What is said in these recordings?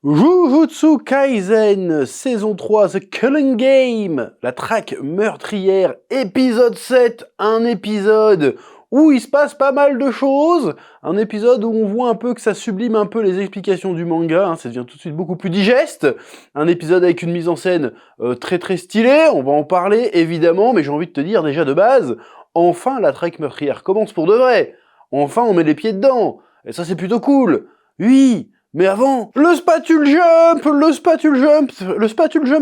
Jujutsu Kaisen, saison 3, The Killing Game, la traque meurtrière, épisode 7, un épisode où il se passe pas mal de choses, un épisode où on voit un peu que ça sublime un peu les explications du manga, ça devient tout de suite beaucoup plus digeste, un épisode avec une mise en scène très très stylée, on va en parler évidemment, mais j'ai envie de te dire déjà de base, enfin la traque meurtrière commence pour de vrai, enfin on met les pieds dedans, et ça c'est plutôt cool, oui. Mais avant, le Spatule Jump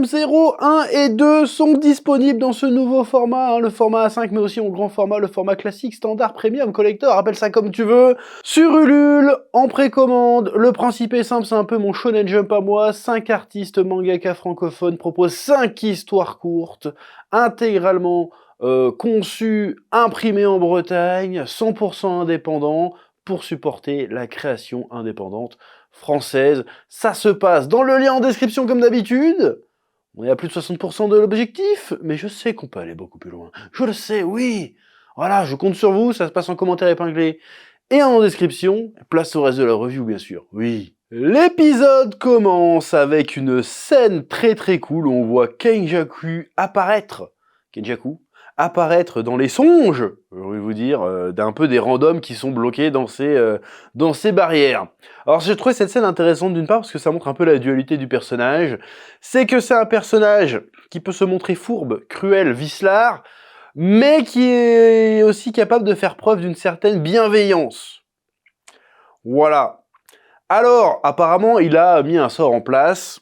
0, 1 et 2 sont disponibles dans ce nouveau format, le format A5 mais aussi en grand format, le format classique, standard, premium, collector, appelle ça comme tu veux, sur Ulule, en précommande. Le principe est simple, c'est un peu mon Shonen Jump à moi, 5 artistes mangaka francophones proposent 5 histoires courtes, intégralement conçues, imprimées en Bretagne, 100% indépendants, pour supporter la création indépendante française. Ça se passe dans le lien en description comme d'habitude. On est à plus de 60% de l'objectif, mais je sais qu'on peut aller beaucoup plus loin. Je le sais, oui. Voilà, je compte sur vous, ça se passe en commentaire épinglé et en description. Place au reste de la review, bien sûr. Oui. L'épisode commence avec une scène très très cool où on voit Kenjaku apparaître dans les songes, je vais vous dire, d'un peu des randoms qui sont bloqués dans ces barrières. Alors j'ai trouvé cette scène intéressante d'une part parce que ça montre un peu la dualité du personnage. C'est que c'est un personnage qui peut se montrer fourbe, cruel, vicelard, mais qui est aussi capable de faire preuve d'une certaine bienveillance. Voilà. Alors, apparemment, il a mis un sort en place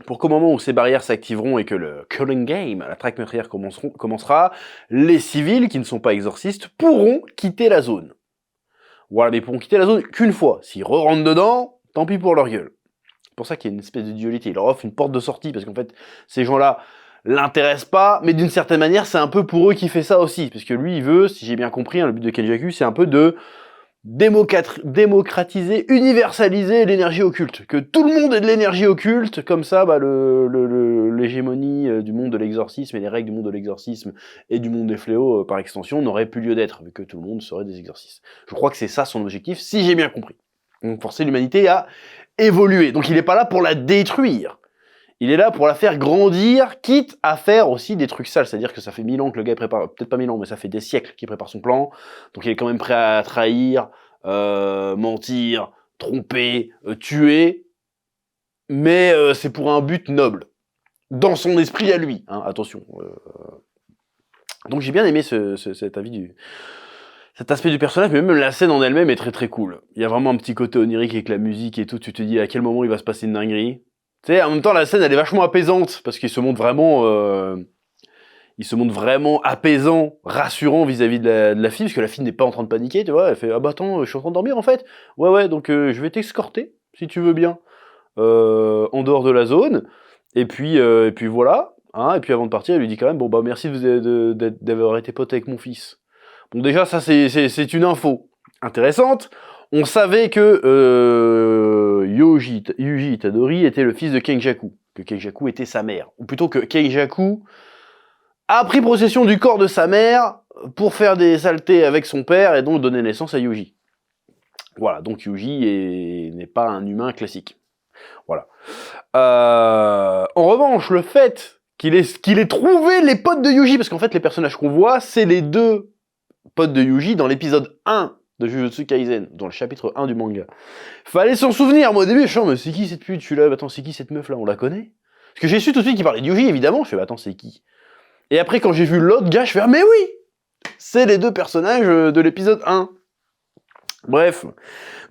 pour qu'au moment où ces barrières s'activeront et que le Killing Game, la traque meurtrière commencera, les civils qui ne sont pas exorcistes pourront quitter la zone. Voilà, mais ils pourront quitter la zone qu'une fois. S'ils re-rentrent dedans, tant pis pour leur gueule. C'est pour ça qu'il y a une espèce de dualité. Il leur offre une porte de sortie, parce qu'en fait, ces gens-là l'intéressent pas, mais d'une certaine manière, c'est un peu pour eux qu'il fait ça aussi. Parce que lui, il veut, si j'ai bien compris, le but de Kenjaku, c'est un peu de démocratiser, universaliser l'énergie occulte. Que tout le monde ait de l'énergie occulte, comme ça, l'hégémonie du monde de l'exorcisme et les règles du monde de l'exorcisme et du monde des fléaux, par extension, n'auraient plus lieu d'être, vu que tout le monde serait des exorcistes. Je crois que c'est ça son objectif, si j'ai bien compris. Donc forcer l'humanité à évoluer. Donc il n'est pas là pour la détruire. Il est là pour la faire grandir, quitte à faire aussi des trucs sales. C'est-à-dire que ça fait 1000 ans que le gars prépare, peut-être pas 1000 ans, mais ça fait des siècles qu'il prépare son plan. Donc il est quand même prêt à trahir, mentir, tromper, tuer. Mais c'est pour un but noble. Dans son esprit à lui, hein, attention. Donc j'ai bien aimé cet aspect du personnage, mais même la scène en elle-même est très très cool. Il y a vraiment un petit côté onirique avec la musique et tout. Tu te dis à quel moment il va se passer une dinguerie. Tu sais, en même temps, la scène, elle est vachement apaisante, parce qu'il se montre vraiment apaisant, rassurant vis-à-vis de la fille, parce que la fille n'est pas en train de paniquer, tu vois. Elle fait « Ah bah attends, je suis en train de dormir, en fait. Ouais, donc je vais t'escorter, si tu veux bien, en dehors de la zone. Et puis voilà. Hein, et puis avant de partir, elle lui dit quand même « Bon bah merci d'avoir été pote avec mon fils. » Bon déjà, ça c'est une info intéressante. On savait que Yuji Itadori était le fils de Kenjaku, que Kenjaku était sa mère. Ou plutôt que Kenjaku a pris possession du corps de sa mère pour faire des saletés avec son père et donc donner naissance à Yuji. Voilà, donc Yuji n'est pas un humain classique. Voilà. En revanche, le fait qu'il ait trouvé les potes de Yuji, parce qu'en fait les personnages qu'on voit, c'est les deux potes de Yuji dans l'épisode 1 de Jujutsu Kaisen, dans le chapitre 1 du manga. Fallait s'en souvenir, moi au début je suis mais c'est qui cette pute, celui-là, attends c'est qui cette meuf là, on la connaît? Parce que j'ai su tout de suite qu'il parlait de Yuji évidemment, je fais attends c'est qui? Et après quand j'ai vu l'autre gars, je fais mais oui! C'est les deux personnages de l'épisode 1. Bref.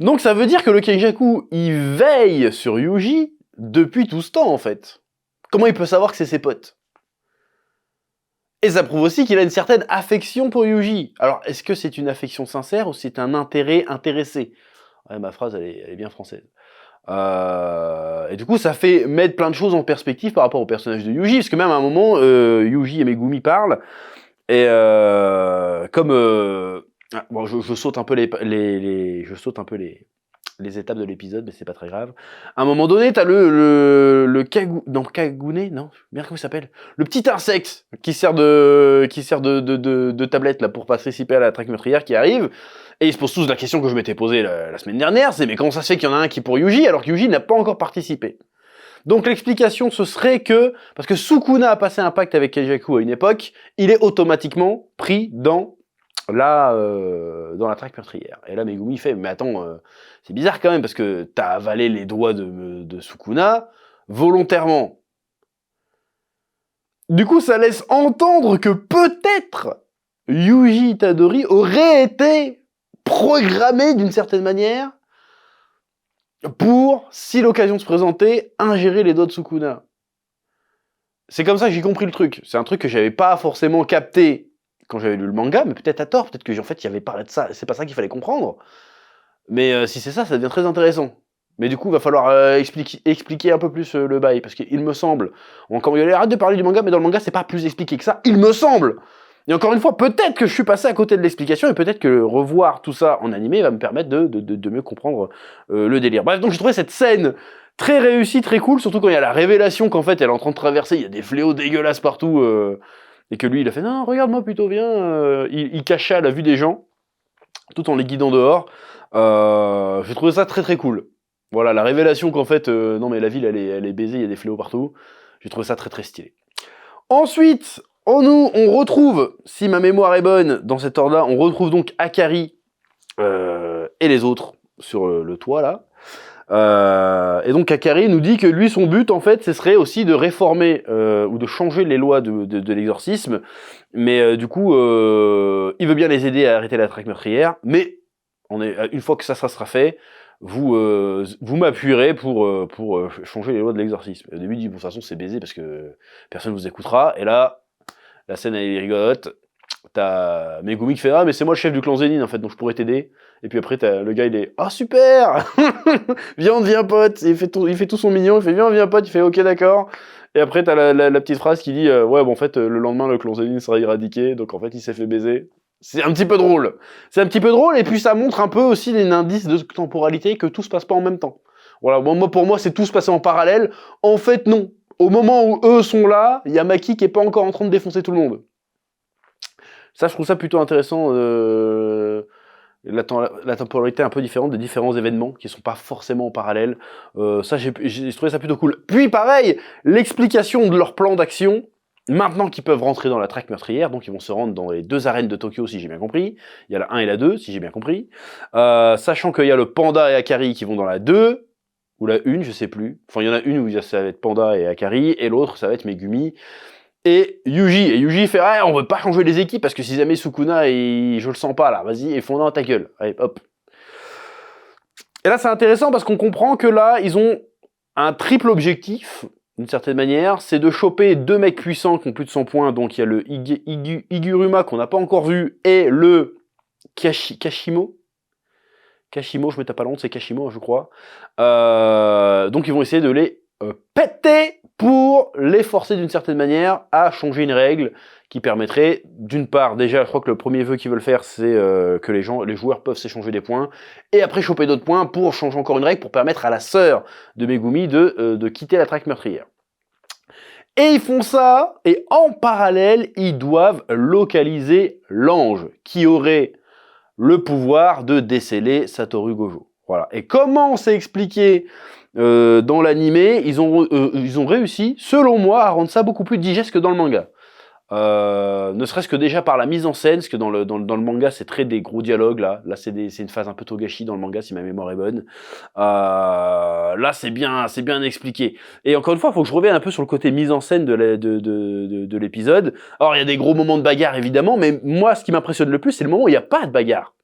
Donc ça veut dire que le Kenjaku, il veille sur Yuji depuis tout ce temps en fait. Comment il peut savoir que c'est ses potes? Et ça prouve aussi qu'il a une certaine affection pour Yuji. Alors, est-ce que c'est une affection sincère ou c'est un intérêt intéressé? Ouais, ma phrase, elle est bien française. Et du coup, ça fait mettre plein de choses en perspective par rapport au personnage de Yuji, parce que même à un moment, Yuji et Megumi parlent, et comme... bon, je saute un peu les étapes de l'épisode, mais c'est pas très grave. À un moment donné, t'as Kagune, non, merde, comment il s'appelle? Le petit insecte qui sert de tablette là pour participer à la traque meurtrière qui arrive, et ils se posent tous la question que je m'étais posée la semaine dernière, c'est mais comment ça se fait qu'il y en a un qui est pour Yuji alors que Yuji n'a pas encore participé? Donc l'explication ce serait que, parce que Sukuna a passé un pacte avec Keijaku à une époque, il est automatiquement pris dans la traque meurtrière. Et là, Megumi fait, mais attends, c'est bizarre quand même, parce que t'as avalé les doigts de Sukuna volontairement. Du coup, ça laisse entendre que peut-être Yuji Itadori aurait été programmé d'une certaine manière pour, si l'occasion se présentait, ingérer les doigts de Sukuna. C'est comme ça que j'ai compris le truc. C'est un truc que j'avais pas forcément capté quand j'avais lu le manga, mais peut-être à tort, peut-être que en fait il y avait parlé de ça, c'est pas ça qu'il fallait comprendre. Mais si c'est ça, ça devient très intéressant. Mais du coup, il va falloir expliquer un peu plus le bail, parce qu'il me semble, encore il arrête de parler du manga, mais dans le manga c'est pas plus expliqué que ça, il me semble. Et encore une fois, peut-être que je suis passé à côté de l'explication, et peut-être que revoir tout ça en animé va me permettre de mieux comprendre le délire. Bref, donc j'ai trouvé cette scène très réussie, très cool, surtout quand il y a la révélation qu'en fait elle est en train de traverser, il y a des fléaux dégueulasses partout, et que lui il a fait non, regarde-moi plutôt, viens, il cacha à la vue des gens, tout en les guidant dehors. J'ai trouvé ça très très cool. Voilà, la révélation qu'en fait, non mais la ville elle est baisée, il y a des fléaux partout, j'ai trouvé ça très très stylé. Ensuite, on retrouve, si ma mémoire est bonne, dans cet ordre-là, on retrouve donc Akari et les autres sur le toit là. Et donc Akari nous dit que lui, son but, en fait, ce serait aussi de réformer ou de changer les lois de l'exorcisme. Mais du coup, il veut bien les aider à arrêter la traque meurtrière. Mais une fois que ça sera fait, vous m'appuierez pour changer les lois de l'exorcisme. Et au début, il dit, bon, de toute façon, c'est baisé parce que personne vous écoutera. Et là, la scène, elle est rigolote. T'as Megumi qui fait ah mais c'est moi le chef du clan Zenin en fait donc je pourrais t'aider et puis après t'as le gars il est ah super viens pote il fait tout son mignon il fait viens pote il fait ok d'accord et après t'as la petite phrase qui dit ouais bon en fait le lendemain le clan Zenin sera éradiqué donc en fait il s'est fait baiser. C'est un petit peu drôle et puis ça montre un peu aussi les indices de temporalité que tout se passe pas en même temps. Voilà bon, pour moi c'est tout se passer en parallèle en fait non au moment où eux sont là il y a Maki qui est pas encore en train de défoncer tout le monde. Ça, je trouve ça plutôt intéressant, la temporalité un peu différente des différents événements qui sont pas forcément en parallèle. Ça, j'ai trouvé ça plutôt cool. Puis pareil, l'explication de leur plan d'action, maintenant qu'ils peuvent rentrer dans la traque meurtrière, donc ils vont se rendre dans les 2 arènes de Tokyo, si j'ai bien compris. Il y a la 1 et la 2, si j'ai bien compris. Sachant qu'il y a le Panda et Akari qui vont dans la 2, ou la 1, je sais plus. Enfin, il y en a une où ça va être Panda et Akari, et l'autre, ça va être Megumi. Et Yuji fait ouais, on veut pas changer les équipes parce que si jamais Sukuna je le sens pas là, vas-y, effondre ta gueule. Allez, hop. Et là c'est intéressant parce qu'on comprend que là ils ont un triple objectif d'une certaine manière, c'est de choper 2 mecs puissants qui ont plus de 100 points, donc il y a le Iguruma qu'on n'a pas encore vu et le Kashimo. Kashimo, je me tape pas l'onde, c'est Kashimo je crois. Donc ils vont essayer de les péter pour les forcer d'une certaine manière à changer une règle qui permettrait, d'une part, déjà, je crois que le premier vœu qu'ils veulent faire, c'est que les joueurs peuvent s'échanger des points, et après choper d'autres points pour changer encore une règle, pour permettre à la sœur de Megumi de quitter la traque meurtrière. Et ils font ça, et en parallèle, ils doivent localiser l'ange, qui aurait le pouvoir de déceler Satoru Gojo. Voilà. Et comment c'est expliqué dans l'animé, ils ont réussi, selon moi, à rendre ça beaucoup plus digeste que dans le manga. Ne serait-ce que déjà par la mise en scène, parce que dans le manga, c'est très des gros dialogues, là c'est une phase un peu Togashi dans le manga, si ma mémoire est bonne. Là, c'est bien expliqué. Et encore une fois, il faut que je revienne un peu sur le côté mise en scène de l'épisode. Alors, il y a des gros moments de bagarre, évidemment, mais moi, ce qui m'impressionne le plus, c'est le moment où il n'y a pas de bagarre.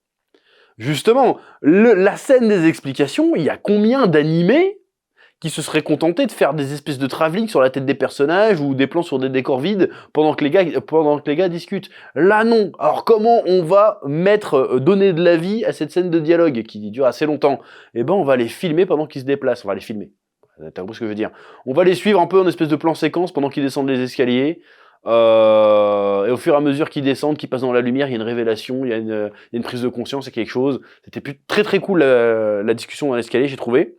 Justement, la scène des explications, il y a combien d'animés qui se seraient contentés de faire des espèces de travelling sur la tête des personnages ou des plans sur des décors vides pendant que les gars discutent. Là non. Alors comment on va donner de la vie à cette scène de dialogue qui dure assez longtemps? Eh ben on va les filmer pendant qu'ils se déplacent. On va les filmer. T'as compris ce que je veux dire? On va les suivre un peu en espèce de plan séquence pendant qu'ils descendent les escaliers. Et au fur et à mesure qu'ils descendent, qu'ils passent dans la lumière, il y a une révélation, il y a une prise de conscience, il y a quelque chose. C'était très très cool la discussion dans l'escalier, j'ai trouvé.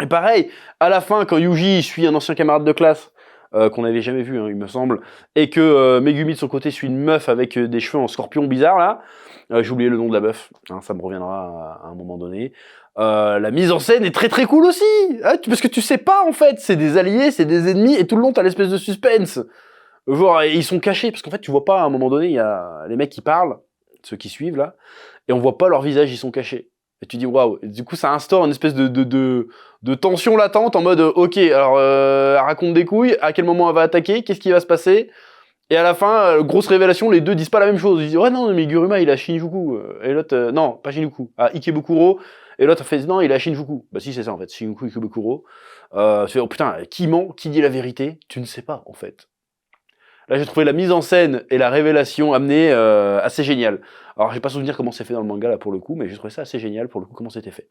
Et pareil, à la fin, quand Yuji suit un ancien camarade de classe, qu'on n'avait jamais vu, hein, il me semble, et que Megumi de son côté suit une meuf avec des cheveux en scorpion bizarre là, j'ai oublié le nom de la meuf, hein, ça me reviendra à un moment donné. La mise en scène est très très cool aussi, hein, parce que tu sais pas en fait, c'est des alliés, c'est des ennemis, et tout le long t'as l'espèce de suspense. Genre, ils sont cachés, parce qu'en fait tu vois pas, à un moment donné, il y a les mecs qui parlent, ceux qui suivent là, et on voit pas leur visage, ils sont cachés. Et tu dis waouh, du coup ça instaure une espèce de tension latente en mode ok, alors elle raconte des couilles, à quel moment elle va attaquer, qu'est-ce qui va se passer, et à la fin, grosse révélation, les deux disent pas la même chose. Ils disent ouais non mais Guruma il a Shinjuku, et l'autre non pas Shinjuku, ah Ikebukuro, et l'autre fait non il a Shinjuku. Bah si c'est ça en fait, Shinjuku Ikebukuro. Oh putain, qui ment, qui dit la vérité, tu ne sais pas en fait. Là, j'ai trouvé la mise en scène et la révélation amenée assez géniale. Alors, j'ai pas souvenir comment c'est fait dans le manga là pour le coup, mais j'ai trouvé ça assez génial pour le coup comment c'était fait.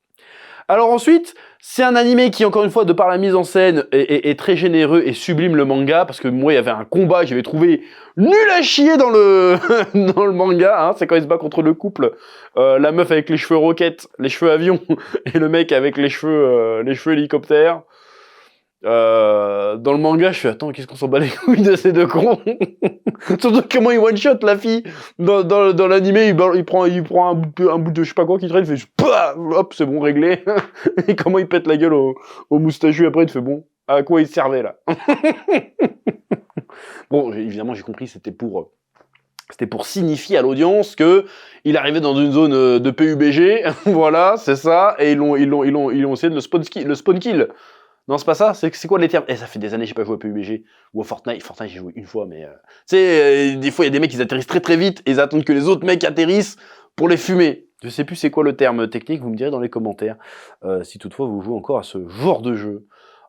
Alors ensuite, c'est un animé qui, encore une fois, de par la mise en scène, est très généreux et sublime le manga, parce que moi, il y avait un combat que j'avais trouvé nul à chier dans le dans le manga. Hein, c'est quand il se bat contre le couple, la meuf avec les cheveux roquettes, les cheveux avion, et le mec avec les cheveux hélicoptères. Dans le manga, je fais attends, qu'est-ce qu'on s'en bat les couilles de ces deux cons. Surtout comment il one shot la fille dans l'animé, il prend un bout de je sais pas quoi qui traîne, il fait bah, hop, c'est bon réglé. Et comment il pète la gueule au moustachu après, il fait bon, à quoi il servait là. Bon, évidemment, j'ai compris, c'était pour signifier à l'audience que il arrivait dans une zone de PUBG, voilà, c'est ça, et ils ont essayé de le spawn kill. Non, c'est pas ça, c'est quoi les termes? Ça fait des années que j'ai pas joué à PUBG ou à Fortnite. Fortnite, j'ai joué une fois, mais tu sais, des fois, il y a des mecs qui atterrissent très très vite et ils attendent que les autres mecs atterrissent pour les fumer. Je sais plus c'est quoi le terme technique, vous me direz dans les commentaires, si toutefois vous jouez encore à ce genre de jeu.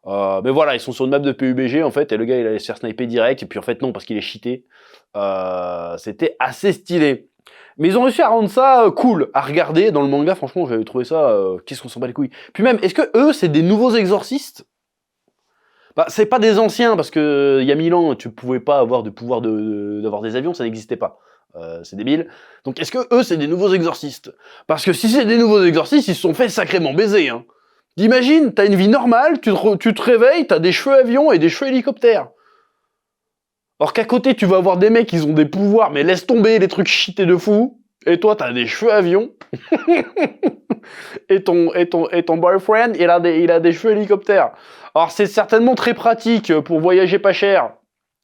Mais voilà, ils sont sur une map de PUBG, en fait, et le gars, il allait se faire sniper direct, et puis en fait, non, parce qu'il est cheaté. C'était assez stylé. Mais ils ont réussi à rendre ça cool à regarder dans le manga. Franchement, j'avais trouvé ça. Qu'est-ce qu'on s'en bat les couilles. Puis même, est-ce que eux, c'est des nouveaux exorcistes? Bah, c'est pas des anciens parce que il y a 1000 ans, tu pouvais pas avoir de pouvoir d'avoir des avions, ça n'existait pas. C'est débile. Donc, est-ce que eux, c'est des nouveaux exorcistes? Parce que si c'est des nouveaux exorcistes, ils se sont fait sacrément baiser. Hein. T'imagines, t'as une vie normale, tu te réveilles, t'as des cheveux avions et des cheveux hélicoptères. Alors qu'à côté, tu vas avoir des mecs qui ont des pouvoirs, mais laisse tomber les trucs cheatés de fou. Et toi, t'as des cheveux avions. et ton boyfriend, il a des cheveux hélicoptères. Alors c'est certainement très pratique pour voyager pas cher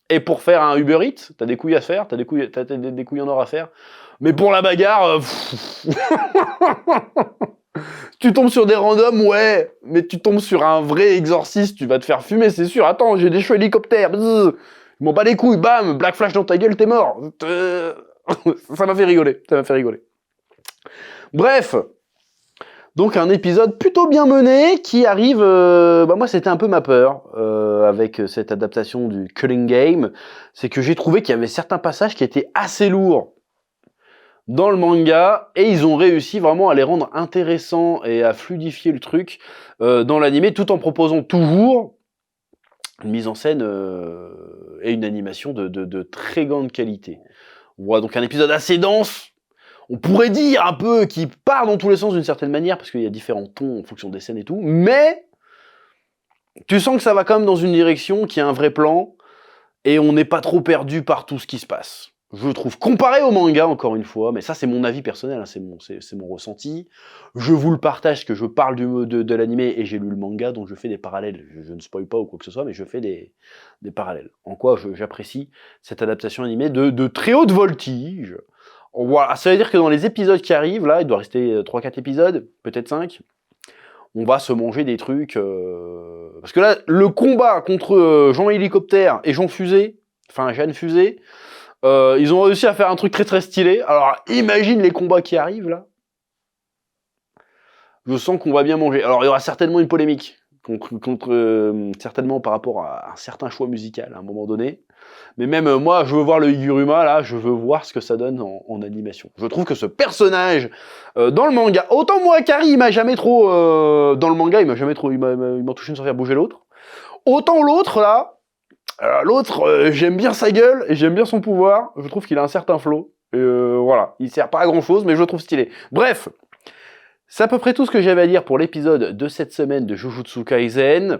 et pour faire un Uber Eats. T'as des couilles à faire, t'as des couilles en or à faire. Mais pour la bagarre, tu tombes sur des randoms, ouais, mais tu tombes sur un vrai exorciste, tu vas te faire fumer, c'est sûr. Attends, j'ai des cheveux hélicoptères. Je m'en bats les couilles, bam, Black Flash dans ta gueule, t'es mort. Ça m'a fait rigoler, Bref, donc un épisode plutôt bien mené qui arrive, moi c'était un peu ma peur avec cette adaptation du Culling Game, c'est que j'ai trouvé qu'il y avait certains passages qui étaient assez lourds dans le manga, et ils ont réussi vraiment à les rendre intéressants et à fluidifier le truc dans l'animé, tout en proposant toujours une mise en scène et une animation de très grande qualité. Voilà, donc un épisode assez dense, on pourrait dire un peu qui part dans tous les sens d'une certaine manière, parce qu'il y a différents tons en fonction des scènes et tout, mais tu sens que ça va quand même dans une direction qui a un vrai plan, et on n'est pas trop perdu par tout ce qui se passe. Je trouve, comparé au manga, encore une fois, mais ça c'est mon avis personnel, hein, c'est mon ressenti, je vous le partage, parce que je parle de l'animé et j'ai lu le manga, donc je fais des parallèles, je ne spoil pas ou quoi que ce soit, mais je fais des parallèles. En quoi j'apprécie cette adaptation animée de très haute voltige. Voilà, ça veut dire que dans les épisodes qui arrivent, là, il doit rester 3-4 épisodes, peut-être 5, on va se manger des trucs... Parce que là, le combat contre Jean Hélicoptère et Jean Fusée, enfin Jeanne Fusée, ils ont réussi à faire un truc très très stylé. Alors imagine les combats qui arrivent là. Je sens qu'on va bien manger. Alors il y aura certainement une polémique certainement par rapport à un certain choix musical à un moment donné. Mais même moi, je veux voir le Higuruma là, je veux voir ce que ça donne en animation. Je trouve que ce personnage dans le manga, autant moi Kari, il m'a jamais trop dans le manga, il m'a touché sans faire bouger l'autre. Autant l'autre là. L'autre, j'aime bien sa gueule et j'aime bien son pouvoir. Je trouve qu'il a un certain flow. Voilà, il sert pas à grand chose, mais je le trouve stylé. Bref, c'est à peu près tout ce que j'avais à dire pour l'épisode de cette semaine de Jujutsu Kaisen.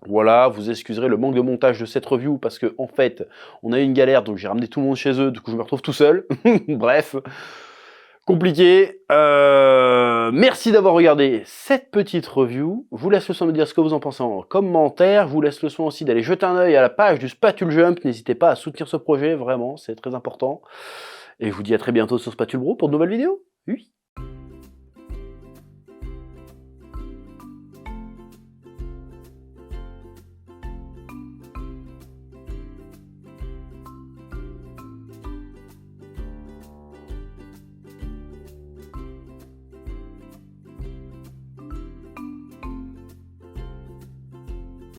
Voilà, vous excuserez le manque de montage de cette review parce que en fait, on a eu une galère, donc j'ai ramené tout le monde chez eux, du coup je me retrouve tout seul. Bref, compliqué. Merci d'avoir regardé cette petite review. Je vous laisse le soin de me dire ce que vous en pensez en commentaire. Je vous laisse le soin aussi d'aller jeter un œil à la page du Spatule Jump. N'hésitez pas à soutenir ce projet, vraiment, c'est très important. Et je vous dis à très bientôt sur Spatule Bro pour de nouvelles vidéos. Oui.